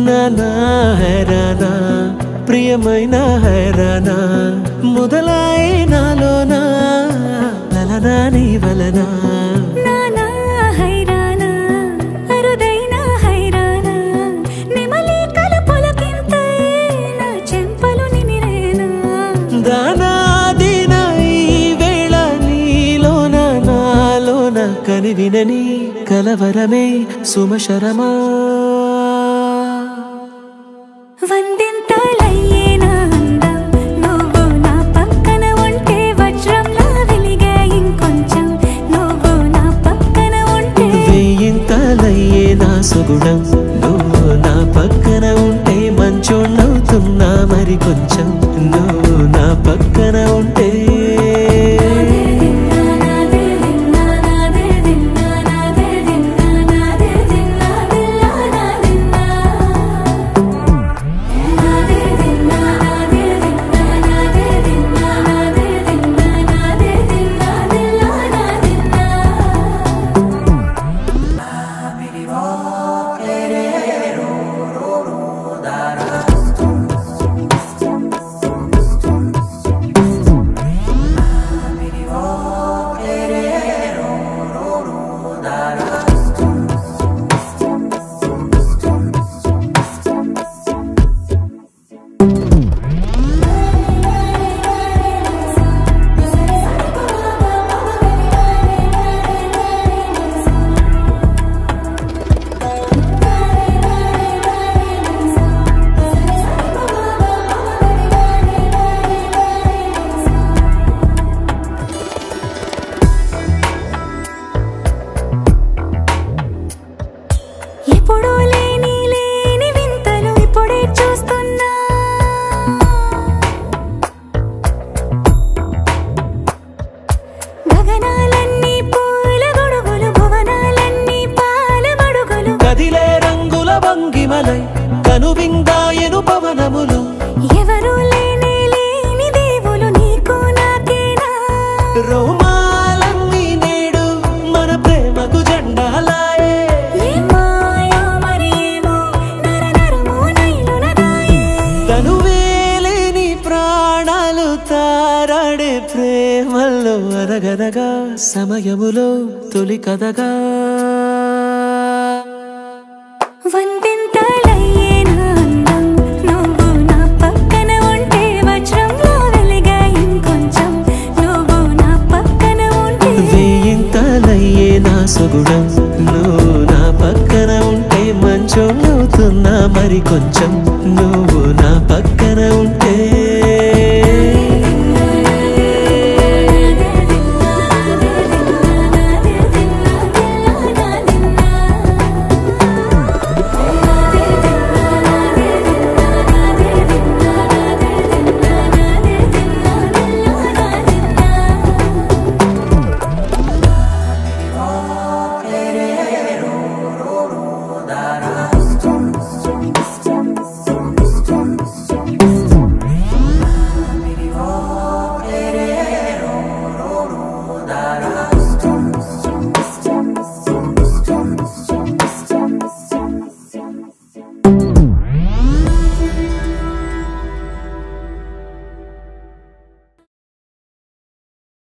నానా హైరానా ప్రియమైన హైరానా మొదలై నాలోనా లలనా నీ వలనా నానా హైరానా అరుదైన హైరానా నిమలి కలపులకింతై నా చెంపలు నిమిరేనా దానాదిన ఈ వేళ నీలోన నాలోన కనివినని కలవరమే సుమశరమా వందింతలయ్యేనా అందం నువ్వు నా పక్కన ఉంటే వజ్రంలా వెలిగే ఇంకొంచెం నువ్వు నా పక్కన ఉంటే వేయింతలయ్యే నా సుగుణం నువ్వు నా పక్కన ఉంటే మంచోణ్ణవుతున్నా మరి కొంచెం నువ్వు నా పక్కన ఉంటే ఎప్పుడూ లేని వింతలు ఇప్పుడే చూస్తున్నా గగనాలన్నీ పూల గొడుగులు భువనాలన్నీ పాల మడుగులు కదిలే రంగుల వంగిమలై కనువిందాయను పవనములు ఎవరూ లేని దేవులు నీకు నాకేనా రోమాలన్నీ నేడు మన ప్రేమకు జెండాలాయే తనువేలేని ప్రాణాలు తారాడే ప్రేమల్లో అరగరగా సమయములో తొలి కథగా వందింతలయ్యేనా అందం నువ్వు నా పక్కన ఉంటే వజ్రంలో వెలిగే ఇంకొంచెం నువ్వు నా పక్కన ఉంటే వేయింతలయ్యే నా సుగుణం నువ్వు నా పక్కన ఉంటే మంచోణ్ణవుతున్నా మరి కొంచెం